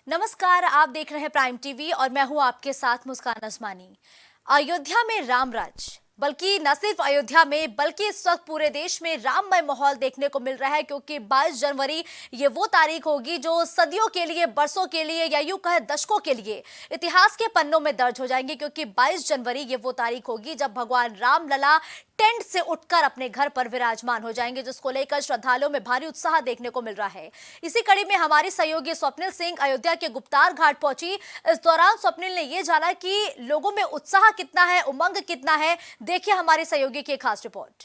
नमस्कार, आप देख रहे हैं प्राइम टीवी और मैं हूं आपके साथ मुस्कान असमानी। अयोध्या में रामराज, बल्कि न सिर्फ अयोध्या में बल्कि इस वक्त पूरे देश में राममय माहौल देखने को मिल रहा है, क्योंकि 22 जनवरी ये वो तारीख होगी जो सदियों के लिए, बरसों के लिए या यूं कहे दशकों के लिए इतिहास के पन्नों में दर्ज हो जाएंगे। क्योंकि 22 जनवरी ये वो तारीख होगी जब भगवान रामलला टेंट से उठकर अपने घर पर विराजमान हो जाएंगे, जिसको लेकर श्रद्धालुओं में भारी उत्साह देखने को मिल रहा है। इसी कड़ी में हमारी सहयोगी स्वप्निल सिंह अयोध्या के गुप्तार घाट पहुंची। इस दौरान स्वप्निल ने यह जाना कि लोगों में उत्साह कितना है, उमंग कितना है। देखिए हमारे सहयोगी की खास रिपोर्ट।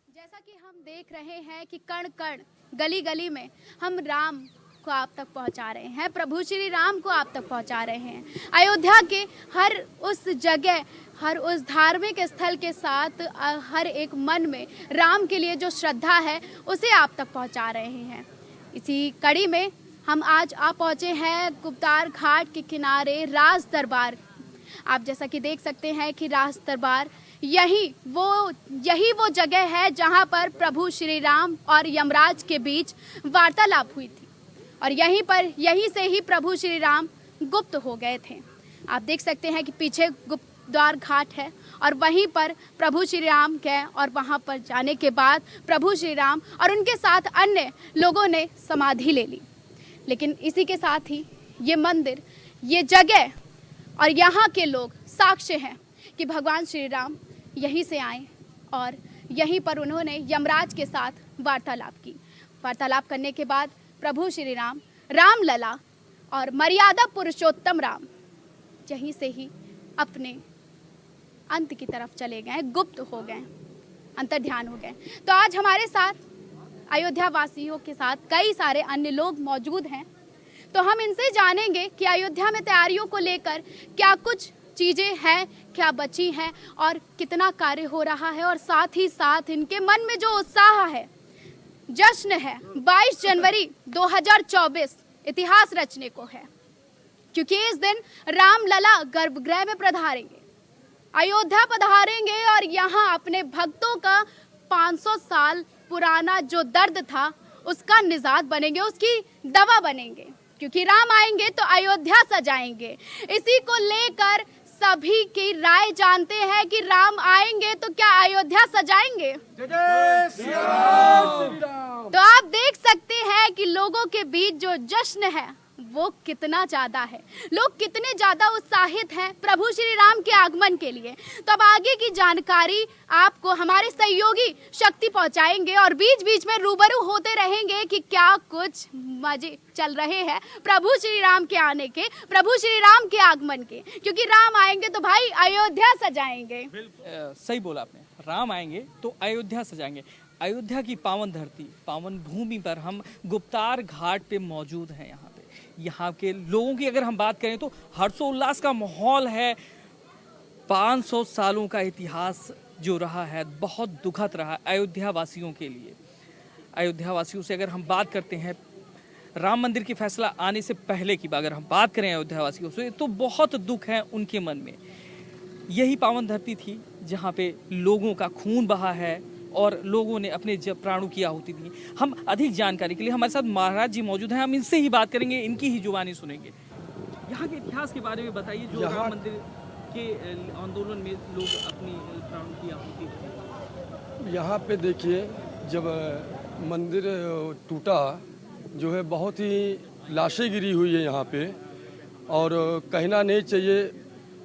जैसा कि हम देख रहे हैं कि कण कण, गली गली में हम राम को आप तक पहुंचा रहे हैं, प्रभु श्री राम को आप तक पहुंचा रहे हैं। अयोध्या के हर उस जगह, हर उस धार्मिक स्थल के साथ हर एक मन में राम के लिए जो श्रद्धा है उसे आप तक पहुंचा रहे हैं। इसी कड़ी में हम आज आ पहुंचे हैं गुप्तार घाट के किनारे राज दरबार। आप जैसा कि देख सकते हैं कि राज दरबार यही वो जगह है जहां पर प्रभु श्री राम और यमराज के बीच वार्तालाप हुई थी और यहीं से ही प्रभु श्री राम गुप्त हो गए थे। आप देख सकते हैं कि पीछे गुप्तद्वार घाट है और वहीं पर प्रभु श्री राम गए और वहां पर जाने के बाद प्रभु श्री राम और उनके साथ अन्य लोगों ने समाधि ले ली। लेकिन इसी के साथ ही ये मंदिर, ये जगह और यहाँ के लोग साक्ष्य हैं कि भगवान श्री राम यहीं से आए और यहीं पर उन्होंने यमराज के साथ वार्तालाप की। वार्तालाप करने के बाद प्रभु श्री राम, रामलला और मर्यादा पुरुषोत्तम राम यहीं से ही अपने अंत की तरफ चले गए, गुप्त हो गए, अंतर्ध्यान हो गए। तो आज हमारे साथ अयोध्या वासियों के साथ कई सारे अन्य लोग मौजूद हैं, तो हम इनसे जानेंगे कि अयोध्या में तैयारियों को लेकर क्या कुछ चीज़ें हैं, क्या बची हैं और कितना कार्य हो रहा है, और साथ ही साथ इनके मन में जो उत्साह है, जश्न है 22 जनवरी 2024 इतिहास रचने को है। क्योंकि इस दिन रामलला गर्भगृह में पधारेंगे, अयोध्या पधारेंगे और यहाँ अपने भक्तों का 500 साल पुराना जो दर्द था उसका निजात बनेंगे, उसकी दवा बनेंगे। क्योंकि राम आएंगे तो अयोध्या सजाएंगे। इसी को लेकर सभी की राय जानते हैं कि राम आएंगे तो क्या अयोध्या सजाएंगे? जय श्री राम। तो आप देख सकते हैं कि लोगों के बीच जो जश्न है वो कितना ज्यादा है, लोग कितने ज्यादा उत्साहित हैं प्रभु श्री राम के आगमन के लिए। तो अब आगे की जानकारी आपको हमारे सहयोगी शक्ति पहुंचाएंगे और बीच बीच में रूबरू होते रहेंगे कि क्या कुछ मजे चल रहे हैं प्रभु श्री राम के आने के, प्रभु श्री राम के आगमन के। क्योंकि राम आएंगे तो भाई अयोध्या सजाएंगे। सही बोला आपने, राम आएंगे तो अयोध्या सजाएंगे। अयोध्या की पावन धरती, पावन भूमि पर हम गुप्तार घाट पे मौजूद हैं। यहाँ के लोगों की अगर हम बात करें तो हर्षोल्लास का माहौल है। 500 सालों का इतिहास जो रहा है बहुत दुखद रहा अयोध्या वासियों के लिए। अयोध्या वासियों से अगर हम बात करते हैं, राम मंदिर की फैसला आने से पहले की अगर हम बात करें अयोध्या वासियों से, तो बहुत दुख है उनके मन में। यही पावन धरती थी जहाँ पे लोगों का खून बहा है और लोगों ने अपने प्राणों की आहुति दी। हम अधिक जानकारी के लिए हमारे साथ महाराज जी मौजूद हैं, हम इनसे ही बात करेंगे, इनकी ही जुबानी सुनेंगे। यहाँ के इतिहास के बारे में बताइए, जो राम मंदिर के आंदोलन में लोग अपनी प्राणों की आहुति दी। यहाँ पे देखिए, जब मंदिर टूटा जो है बहुत ही लाशें गिरी हुई है यहाँ पे, और कहना नहीं चाहिए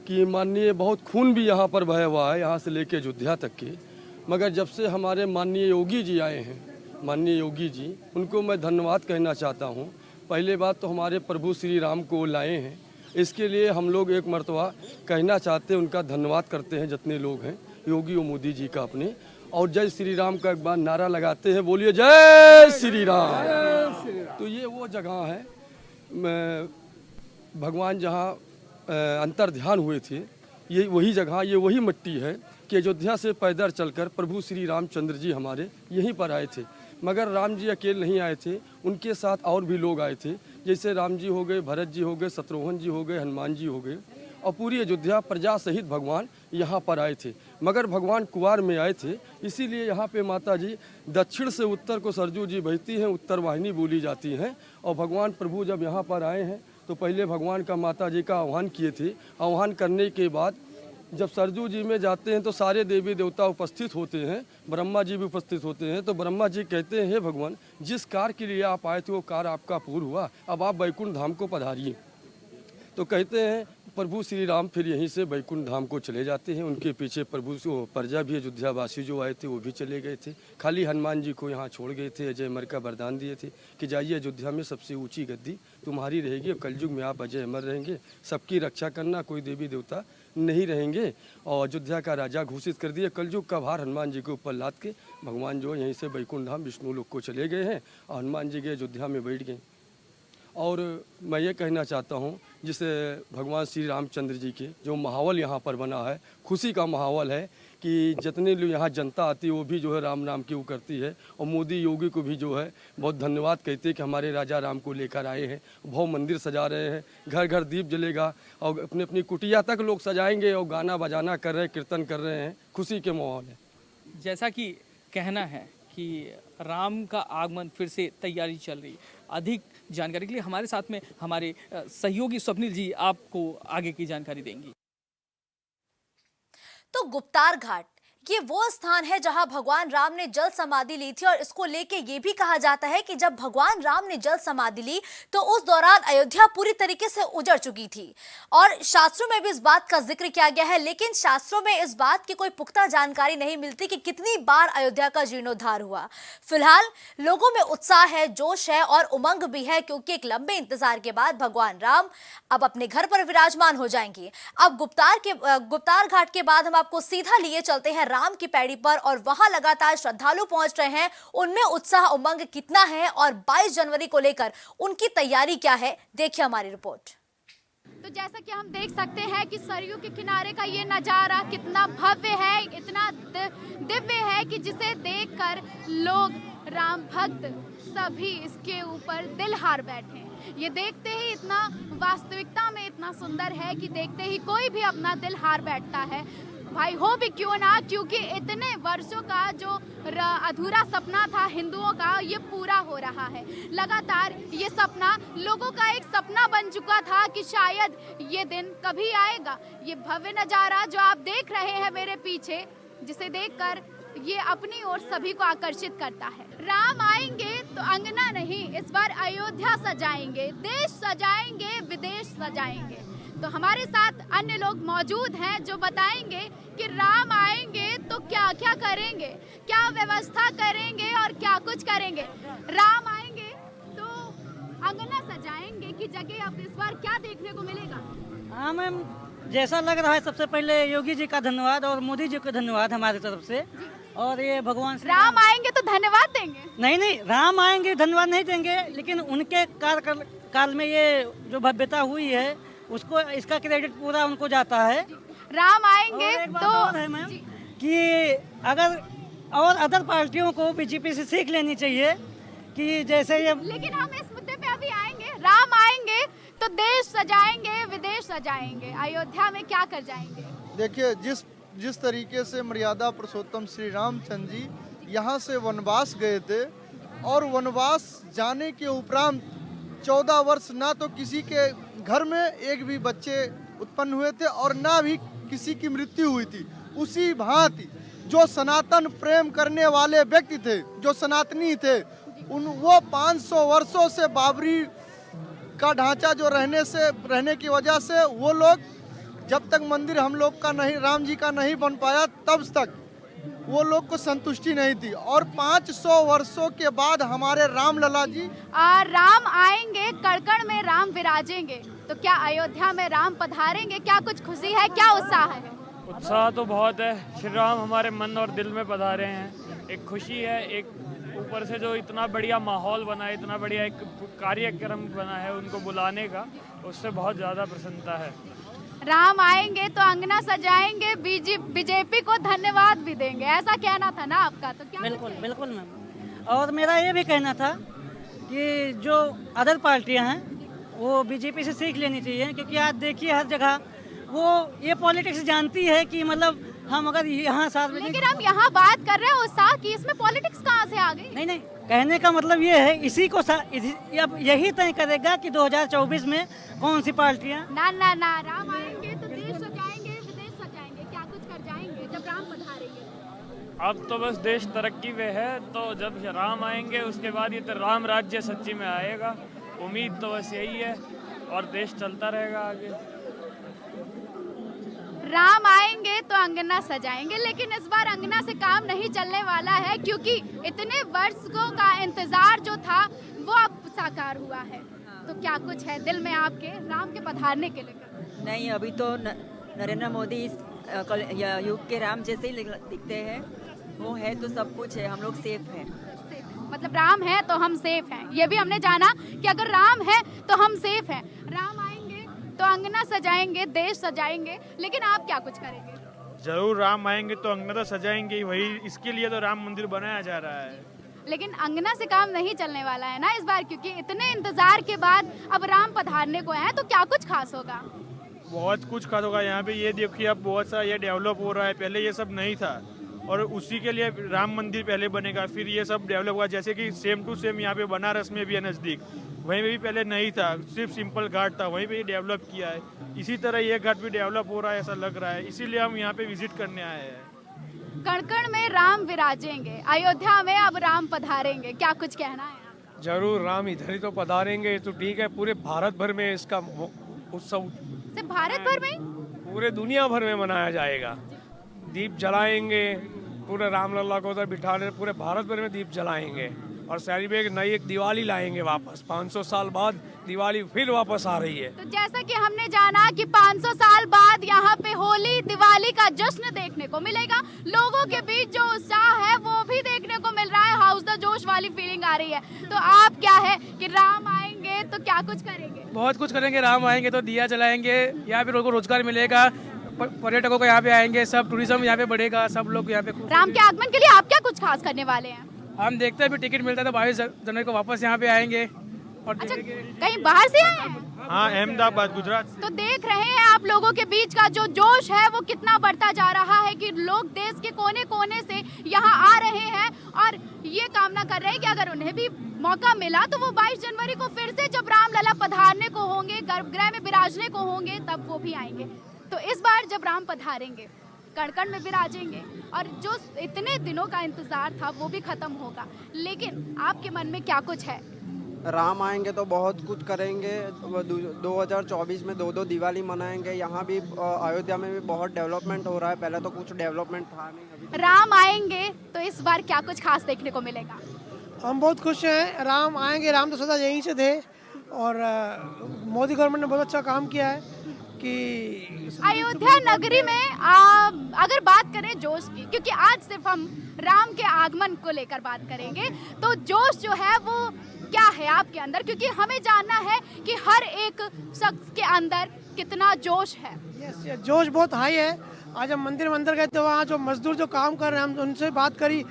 कि माननीय बहुत खून भी यहाँ पर बहा हुआ है, यहाँ से लेके अयोध्या तक के। मगर जब से हमारे माननीय योगी जी आए हैं, माननीय योगी जी, उनको मैं धन्यवाद कहना चाहता हूँ। पहले बात तो हमारे प्रभु श्री राम को लाए हैं, इसके लिए हम लोग एक मर्तबा कहना चाहते हैं, उनका धन्यवाद करते हैं जितने लोग हैं, योगी और मोदी जी का अपने। और जय श्री राम का एक बार नारा लगाते हैं, बोलिए जय श्री राम। तो ये वो जगह है भगवान जहाँ अंतर्ध्यान हुए थे, ये वही जगह, ये वही मिट्टी है कि अयोध्या से पैदल चलकर प्रभु श्री रामचंद्र जी हमारे यहीं पर आए थे। मगर राम जी अकेले नहीं आए थे, उनके साथ और भी लोग आए थे, जैसे राम जी हो गए, भरत जी हो गए, शत्रुघ्न जी हो गए, हनुमान जी हो गए, और पूरी अयोध्या प्रजा सहित भगवान यहाँ पर आए थे। मगर भगवान कुआर में आए थे, इसीलिए यहाँ पे माता जी दक्षिण से उत्तर को सरजू जी बहती हैं, उत्तर वाहिनी बोली जाती हैं। और भगवान प्रभु जब यहाँ पर आए हैं तो पहले भगवान का माता जी का आह्वान किए थे। आह्वान करने के बाद जब सरजू जी में जाते हैं तो सारे देवी देवता उपस्थित होते हैं, ब्रह्मा जी भी उपस्थित होते हैं। तो ब्रह्मा जी कहते हैं, हे भगवान, जिस कार्य के लिए आप आए थे वो कार्य आपका पूर्ण हुआ, अब आप वैकुंठ धाम को पधारिए। तो कहते हैं प्रभु श्री राम फिर यहीं से वैकुंठ धाम को चले जाते हैं। उनके पीछे प्रभु प्रजा भी, अयोध्यावासी जो आए थे वो भी चले गए थे। खाली हनुमान जी को यहाँ छोड़ गए थे, अजय अमर का वरदान दिए थे कि जाइए अयोध्या में सबसे ऊंची गद्दी तुम्हारी रहेगी, कलयुग में आप अजय अमर रहेंगे, सबकी रक्षा करना, कोई देवी देवता नहीं रहेंगे। और अयोध्या का राजा घोषित कर दिए। कलयुग का भार हनुमान जी के ऊपर लाद के भगवान जो यहीं से वैकुंठ धाम विष्णु लोक को चले गए हैं और हनुमान जी के अयोध्या में बैठ गए। और मैं ये कहना चाहता हूँ, जिसे भगवान श्री रामचंद्र जी के जो माहौल यहाँ पर बना है, खुशी का माहौल है कि जितने लोग यहाँ जनता आती है वो भी जो है राम नाम की वो करती है। और मोदी योगी को भी जो है बहुत धन्यवाद कहते हैं कि हमारे राजा राम को लेकर आए हैं, भव्य मंदिर सजा रहे हैं, घर घर दीप जलेगा और अपनी अपनी कुटिया तक लोग सजाएंगे और गाना बजाना कर रहे हैं, कीर्तन कर रहे हैं, खुशी के माहौल है। जैसा कि कहना है कि राम का आगमन फिर से तैयारी चल रही। अधिक जानकारी के लिए हमारे साथ में हमारे सहयोगी स्वप्निल जी आपको आगे की जानकारी देंगी। तो गुप्तार घाट ये वो स्थान है जहां भगवान राम ने जल समाधि ली थी और इसको लेके ये भी कहा जाता है कि जब भगवान राम ने जल समाधि ली तो उस दौरान अयोध्या पूरी तरीके से उजड़ चुकी थी। और शास्त्रों में भी इस बात का जिक्र किया गया है, लेकिन शास्त्रों में इस बात की कोई पुख्ता जानकारी नहीं मिलती कि कितनी बार अयोध्या का जीर्णोद्धार हुआ। फिलहाल लोगों में उत्साह है, जोश है और उमंग भी है, क्योंकि एक लंबे इंतजार के बाद भगवान राम अब अपने घर पर विराजमान हो जाएंगे। अब गुप्तार घाट के बाद हम आपको सीधा लिए चलते हैं राम की पैड़ी पर और वहां लगातार श्रद्धालु पहुंच रहे हैं। उनमें उत्साह उमंग कितना है और 22 जनवरी को लेकर उनकी तैयारी क्या है, देखिए हमारी रिपोर्ट। तो जैसा कि हम देख सकते हैं कि सरयू के किनारे का ये नज़ारा कितना भव्य है, इतना दिव्य है कि जिसे देखकर लोग राम भक्त सभी इसके ऊपर दिल हार बैठे हैं। ये देखते ही इतना वास्तविकता में इतना सुंदर है कि देखते ही कोई भी अपना दिल हार बैठता है। भाई हो भी क्यों ना, क्योंकि इतने वर्षों का जो अधूरा सपना था हिंदुओं का, ये पूरा हो रहा है। लगातार ये सपना लोगों का एक सपना बन चुका था कि शायद ये दिन कभी आएगा। ये भव्य नज़ारा जो आप देख रहे हैं मेरे पीछे, जिसे देखकर ये अपनी ओर सभी को आकर्षित करता है। राम आएंगे तो अंगना नहीं, इस बार अयोध्या सजाएंगे, देश सजाएंगे, विदेश सजाएंगे। तो हमारे साथ अन्य लोग मौजूद हैं जो बताएंगे कि राम आएंगे तो क्या क्या करेंगे, क्या व्यवस्था करेंगे और क्या कुछ करेंगे। राम आएंगे तो अंगना सजाएंगे की जगह अब इस बार क्या देखने को मिलेगा? हाँ मैम, जैसा लग रहा है सबसे पहले योगी जी का धन्यवाद और मोदी जी को धन्यवाद हमारी तरफ से। और ये भगवान राम आएंगे तो धन्यवाद देंगे? नहीं, राम आएंगे धन्यवाद नहीं देंगे, लेकिन उनके काल में ये जो भव्यता हुई है उसको, इसका क्रेडिट पूरा उनको जाता है। राम आएंगे और एक बात तो और है मैम कि अगर और अदर पार्टियों को बीजेपी से सीख लेनी चाहिए कि जैसे ये, लेकिन हम इस मुद्दे पे अभी आएंगे। राम आएंगे तो देश सजाएंगे, विदेश सजाएंगे, अयोध्या में क्या कर जाएंगे? देखिए, जिस तरीके से मर्यादा पुरुषोत्तम श्री रामचंद्र जी यहाँ से वनवास गए थे और वनवास जाने के उपरांत 14 वर्ष ना तो किसी के घर में एक भी बच्चे उत्पन्न हुए थे और ना भी किसी की मृत्यु हुई थी, उसी भांति जो सनातन प्रेम करने वाले व्यक्ति थे, जो सनातनी थे, वो 500 वर्षों से बाबरी का ढांचा जो रहने की वजह से वो लोग जब तक मंदिर हम लोग का नहीं, राम जी का नहीं बन पाया, तब तक वो लोग को संतुष्टि नहीं थी। और 500 वर्षों के बाद हमारे राम लला जी राम आएंगे, कड़कड़ में राम विराजेंगे। तो क्या अयोध्या में राम पधारेंगे? क्या कुछ खुशी है, क्या उत्साह है? उत्साह तो बहुत है। श्री राम हमारे मन और दिल में पधारे हैं। एक खुशी है, एक ऊपर से जो इतना बढ़िया माहौल बना है, इतना बढ़िया एक कार्यक्रम बना है उनको बुलाने का, उससे बहुत ज़्यादा प्रसन्नता है। राम आएंगे तो अंगना सजाएंगे, बीजेपी को धन्यवाद भी देंगे, ऐसा कहना था ना आपका? तो क्या? बिल्कुल मैम। और मेरा ये भी कहना था कि जो अदर पार्टियां हैं वो बीजेपी से सीख लेनी चाहिए, क्योंकि आज देखिए हर जगह वो ये पॉलिटिक्स जानती है कि मतलब हम अगर यहाँ सार्वजनिक, लेकिन हम यहाँ बात कर रहे हैं उत्साह की, इसमें पॉलिटिक्स कहाँ से आ गई? नहीं, कहने का मतलब ये है, इसी को अब यही तय करेगा कि 2024 में कौन सी पार्टियां। ना ना ना, राम आएंगे तो देश सजाएंगे, विदेश सजाएंगे, क्या कुछ कर जाएंगे जब राम पधारेंगे। अब तो बस देश तरक्की में है, तो जब राम आएंगे उसके बाद ये तो राम राज्य सच्ची में आएगा। उम्मीद तो बस यही है और देश चलता रहेगा आगे। राम आएंगे तो अंगना सजाएंगे, लेकिन इस बार अंगना से काम नहीं चलने वाला है, क्योंकि इतने वर्षों का इंतजार जो था वो अब साकार हुआ है। तो क्या कुछ है दिल में आपके राम के पधारने के लेकर? नहीं, अभी तो नरेंद्र मोदी इस युग के राम जैसे ही दिखते हैं। वो है तो सब कुछ है, हम लोग सेफ हैं। मतलब राम है तो हम सेफ हैं, ये भी हमने जाना कि अगर राम है तो हम सेफ हैं। राम आएंगे तो अंगना सजाएंगे, देश सजाएंगे, लेकिन आप क्या कुछ करेंगे? जरूर, राम आएंगे तो अंगना तो सजाएंगे ही, वही इसके लिए तो राम मंदिर बनाया जा रहा है। लेकिन अंगना से काम नहीं चलने वाला है ना इस बार, क्योंकि इतने इंतजार के बाद अब राम पधारने को है, तो क्या कुछ खास होगा? बहुत कुछ खास होगा। यहाँ पे ये देखिए, अब बहुत सारा ये डेवलप हो रहा है, पहले ये सब नहीं था और उसी के लिए राम मंदिर पहले बनेगा, फिर ये सब डेवलप हुआ। जैसे कि सेम टू सेम यहाँ पे बनारस में भी है नज़दीक, वहीं पे भी पहले नहीं था, सिर्फ सिंपल घाट था, वहीं पे ही डेवलप किया है। इसी तरह ये घाट भी डेवलप हो रहा है ऐसा लग रहा है, इसीलिए हम यहाँ पे विजिट करने आए हैं। कण में राम विराजेंगे, अयोध्या में अब राम पधारेंगे, क्या कुछ कहना है? जरूर, राम इधर ही तो पधारेंगे तो ठीक है। पूरे भारत भर में इसका उत्सव, सिर्फ भारत भर में? पूरे दुनिया भर में मनाया जाएगा। दीप जलाएंगे, पूरे रामलला को उधर बिठाने पूरे भारत भर में दीप जलाएंगे और सेलिब्रेट नई एक दिवाली लाएंगे वापस। 500 साल बाद दिवाली फिर वापस आ रही है। तो जैसा कि हमने जाना कि 500 साल बाद यहाँ पे होली दिवाली का जश्न देखने को मिलेगा, लोगों के बीच जो उत्साह है वो भी देखने को मिल रहा है, हाउस द जोश वाली फीलिंग आ रही है। तो आप क्या है कि राम आएंगे तो क्या कुछ करेंगे? बहुत कुछ करेंगे। राम आएंगे तो दिया जलाएंगे, यहाँ पे लोगों को रोजगार मिलेगा, पर्यटकों को यहाँ पे आएंगे, सब टूरिज्म यहाँ पे बढ़ेगा, सब लोग यहाँ पे। राम के आगमन के लिए आप क्या कुछ खास करने वाले हैं? हम देखते हैं भी टिकट मिलता है तो 22 जनवरी को वापस यहाँ पे आएंगे और अच्छा, कहीं बाहर से आए हैं? हाँ, अहमदाबाद, गुजरात। तो देख रहे हैं आप लोगों के बीच का जो जोश है वो कितना बढ़ता जा रहा है कि लोग देश के कोने कोने से यहाँ आ रहे हैं और ये कामना कर रहे हैं कि अगर उन्हें भी मौका मिला तो वो 22 जनवरी को फिर से जब रामलला पधारने को होंगे, गर्भगृह में विराजने को होंगे, तब वो भी आएंगे। तो इस बार जब राम पधारेंगे, कण में विराजेंगे और जो इतने दिनों का इंतजार था वो भी खत्म होगा, लेकिन आपके मन में क्या कुछ है? राम आएंगे तो बहुत कुछ करेंगे। 2024 में 2 दिवाली मनाएंगे। यहाँ भी अयोध्या में भी बहुत डेवलपमेंट हो रहा है, पहले तो कुछ डेवलपमेंट था नहीं, अभी राम आएंगे तो इस बार क्या कुछ खास देखने को मिलेगा? हम बहुत खुश हैं, राम आएंगे। राम तो सदा यहीं से थे और मोदी गवर्नमेंट ने बहुत अच्छा काम किया है कि अयोध्या नगरी में अगर बात करें जोश की, क्योंकि आज सिर्फ हम राम के आगमन को लेकर बात करेंगे, तो जोश जो है वो क्या है आपके अंदर, क्योंकि हमें जानना है कि हर एक शख्स के अंदर कितना जोश है। यस, जोश बहुत हाई है। आज हम मंदिर में अंदर गए तो वहाँ जो मजदूर जो काम कर रहे हैं, हम उनसे बात करी,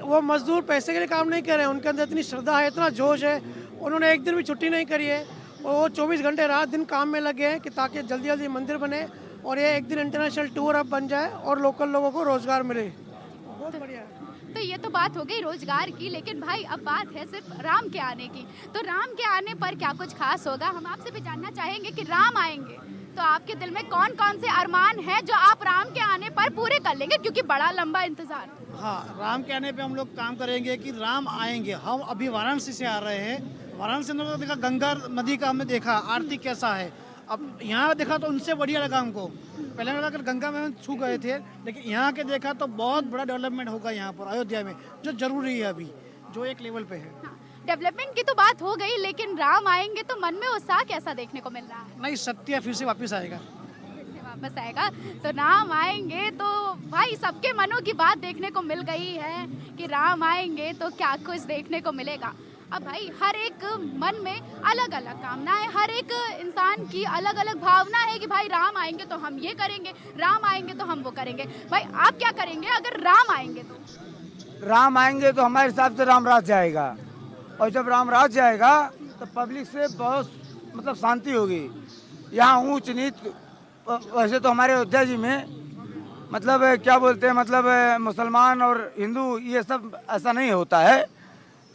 वो मजदूर पैसे के लिए काम नहीं कर रहे हैं, उनके अंदर इतनी श्रद्धा है, इतना जोश है, उन्होंने एक दिन भी छुट्टी नहीं करी है और वो 24 घंटे रात दिन काम में लगे हैं कि ताकि जल्दी जल्दी मंदिर बने और ये एक दिन इंटरनेशनल टूर अब बन जाए और लोकल लोगों को रोजगार मिले। बहुत बढ़िया है। तो ये तो बात हो गई रोजगार की, लेकिन भाई अब बात है सिर्फ राम के आने की। तो राम के आने पर क्या कुछ खास होगा, हम आपसे भी जानना चाहेंगे कि राम आएंगे तो आपके दिल में कौन कौन से अरमान हैं जो आप राम के आने पर पूरे कर लेंगे, क्योंकि बड़ा लंबा इंतजार। हाँ, राम के आने पे हम लोग काम करेंगे कि राम आएंगे। हम अभी वाराणसी से आ रहे हैं, वाराणसी में देखा गंगा नदी का, हमने देखा आरती कैसा है। अब यहाँ देखा तो उनसे बढ़िया लगा हमको। पहले लगा कि गंगा में हम छू गए थे, लेकिन यहाँ के देखा तो बहुत बड़ा डेवलपमेंट होगा यहाँ पर अयोध्या में, जो जरूरी है अभी, जो एक लेवल पे है। डेवलपमेंट की तो बात हो गई, लेकिन राम आएंगे तो मन में उत्साह कैसा देखने को मिल रहा है? नहीं, सत्य फिर से वापस आएगा। वापस आएगा तो राम आएंगे तो भाई सबके मनों की बात देखने को मिल गई है कि राम आएंगे तो क्या कुछ देखने को मिलेगा। अब भाई हर एक मन में अलग अलग कामना है, हर एक इंसान की अलग अलग भावना है कि भाई राम आएंगे तो हम ये करेंगे, राम आएंगे तो हम वो करेंगे। भाई आप क्या करेंगे अगर राम आएंगे तो? राम आएंगे तो हमारे हिसाब से राम राज जाएगा, और जब राम राज जाएगा तो पब्लिक से बहुत मतलब शांति होगी। यहाँ ऊंच नीच, वैसे तो हमारे अयोध्या जी में मतलब क्या बोलते हैं, मतलब मुसलमान और हिंदू ये सब ऐसा नहीं होता है,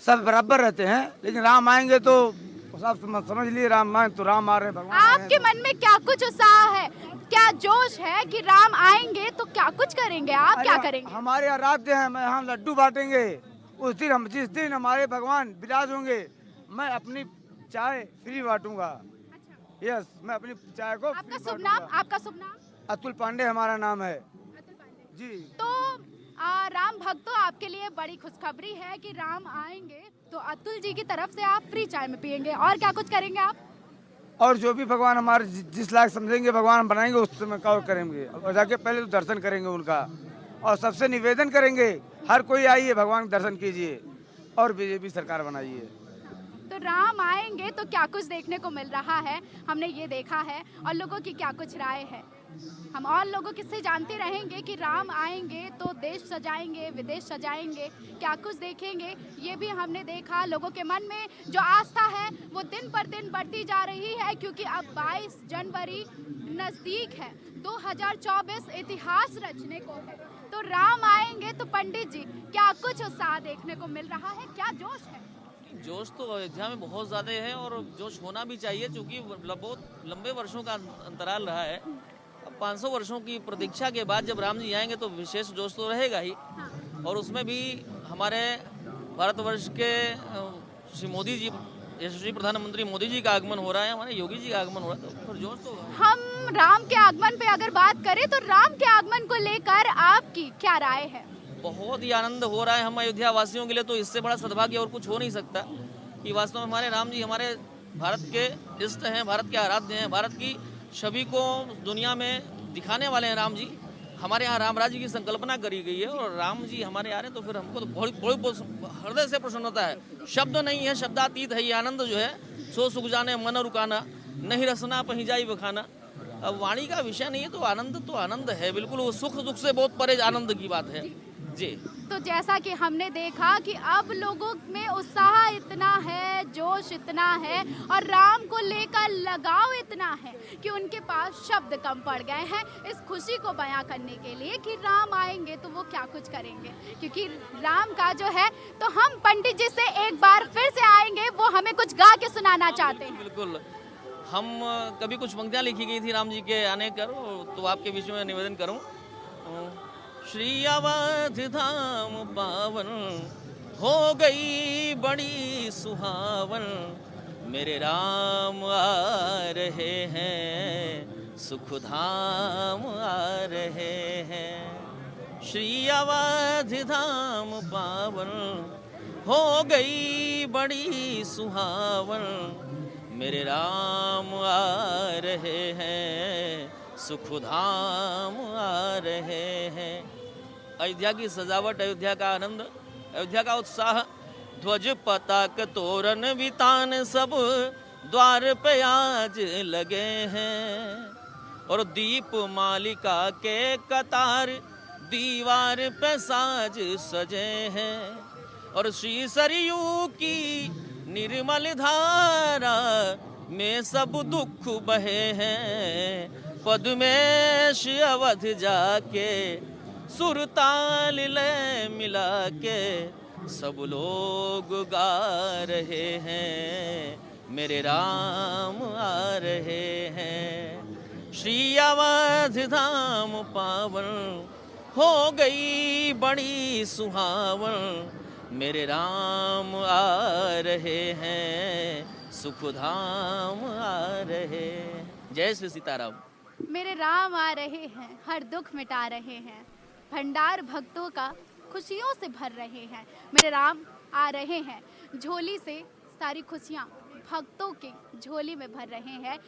सब बराबर रहते हैं, लेकिन राम आएंगे तो सब समझ लिए, राम आए तो राम आ रहे, भगवान आपके मन में क्या कुछ उत्साह है, क्या जोश है कि राम आएंगे तो क्या कुछ करेंगे आप? क्या करेंगे? हमारे यहाँ रात हैं, मैं यहाँ लड्डू बांटेंगे उस दिन, हम जिस दिन हमारे भगवान विराज होंगे, मैं अपनी चाय फ्री बांटूंगा। यस, मैं अपनी चाय को आपका शुभ नाम? आपका शुभ नाम? अतुल पांडे हमारा नाम है जी। तो राम भक्तों, आपके लिए बड़ी खुशखबरी है कि राम आएंगे तो अतुल जी की तरफ से आप फ्री चाय में पियेंगे। और क्या कुछ करेंगे आप? और जो भी भगवान हमारे जिस लायक समझेंगे भगवान बनाएंगे, उस समय का करेंगे, और जाके पहले तो दर्शन करेंगे उनका, और सबसे निवेदन करेंगे हर कोई आइए भगवान के दर्शन कीजिए और बीजेपी सरकार बनाइए। तो राम आएंगे तो क्या कुछ देखने को मिल रहा है, हमने ये देखा है, और लोगों की क्या कुछ राय है हम और लोगों किससे जानते रहेंगे कि राम आएंगे तो देश सजाएंगे, विदेश सजाएंगे, क्या कुछ देखेंगे, ये भी हमने देखा। लोगों के मन में जो आस्था है वो दिन पर दिन बढ़ती जा रही है, क्योंकि अब 22 जनवरी नज़दीक है, 2024 इतिहास रचने को है। तो राम आएंगे तो पंडित जी क्या कुछ उत्साह देखने को मिल रहा है, क्या जोश है? जोश तो अयोध्या में बहुत ज़्यादा है और जोश होना भी चाहिए, क्योंकि बहुत लंबे वर्षों का अंतराल रहा है। अब 500 वर्षों की प्रतीक्षा के बाद जब राम जी आएंगे तो विशेष जोश तो रहेगा ही, और उसमें भी हमारे भारतवर्ष के श्री मोदी जी, यशस्वी प्रधानमंत्री मोदी जी का आगमन हो रहा है, हमारे योगी जी का आगमन हो रहा है, तो फिर जोश तो हम राम के आगमन पे अगर बात करें तो राम के आगमन को लेकर आपकी क्या राय है? बहुत ही आनंद हो रहा है हम अयोध्या वासियों के लिए, तो इससे बड़ा सद्भाग्य और कुछ हो नहीं सकता कि वास्तव में हमारे राम जी हमारे भारत के इष्ट हैं, भारत के आराध्य हैं, भारत की छवि को दुनिया में दिखाने वाले हैं राम जी। हमारे यहाँ राम राज्य की संकल्पना करी गई है और राम जी हमारे आ रहे हैं, तो फिर हमको तो बहुत हृदय से प्रसन्न होता है। शब्द नहीं है, शब्दातीत है ये आनंद जो है, सो सुख जाने मन रुकाना, नहीं रसना पही जाई बखाना। अब वाणी का विषय नहीं है, तो आनंद है बिल्कुल, वो सुख दुख से बहुत परे आनंद की बात है जी। तो जैसा कि हमने देखा कि अब लोगों में उत्साह इतना है, जोश इतना है, और राम को लेकर लगाव इतना है कि उनके पास शब्द कम पड़ गए हैं इस खुशी को बयां करने के लिए कि राम आएंगे तो वो क्या कुछ करेंगे। क्योंकि राम का जो है, तो हम पंडित जी से एक बार फिर से आएंगे, वो हमें कुछ गा के सुनाना चाहते हैं। बिल्कुल, हम कभी कुछ पंक्तियाँ लिखी गई थी राम जी के आने कर, तो आपके बीच में निवेदन करूँ। श्री अवध धाम पावन हो गई बड़ी सुहावन, मेरे राम आ रहे हैं, सुख धाम आ रहे हैं। श्री अवध धाम पावन हो गई बड़ी सुहावन, मेरे राम आ रहे हैं, सुख धाम आ रहे हैं। अयोध्या की सजावट, अयोध्या का आनंद, अयोध्या का उत्साह, ध्वज पताक तोरण वितान सब द्वार पे आज लगे हैं, और दीप मालिका के कतार दीवार पे साज सजे हैं, और श्री सरयू की निर्मल धारा में सब दुख बहे हैं, पद्मेश अवध जाके सुरताल ले मिला के सब लोग गा रहे हैं, मेरे राम आ रहे हैं। श्री अवध धाम पावन हो गई बड़ी सुहावन, मेरे राम आ रहे हैं, सुख धाम आ रहे हैं। जय श्री सीताराम। मेरे राम आ रहे हैं, हर दुख मिटा रहे हैं, भंडार भक्तों का खुशियों से भर रहे हैं। मेरे राम आ रहे हैं, झोली से सारी खुशियाँ भक्तों की झोली में भर रहे हैं,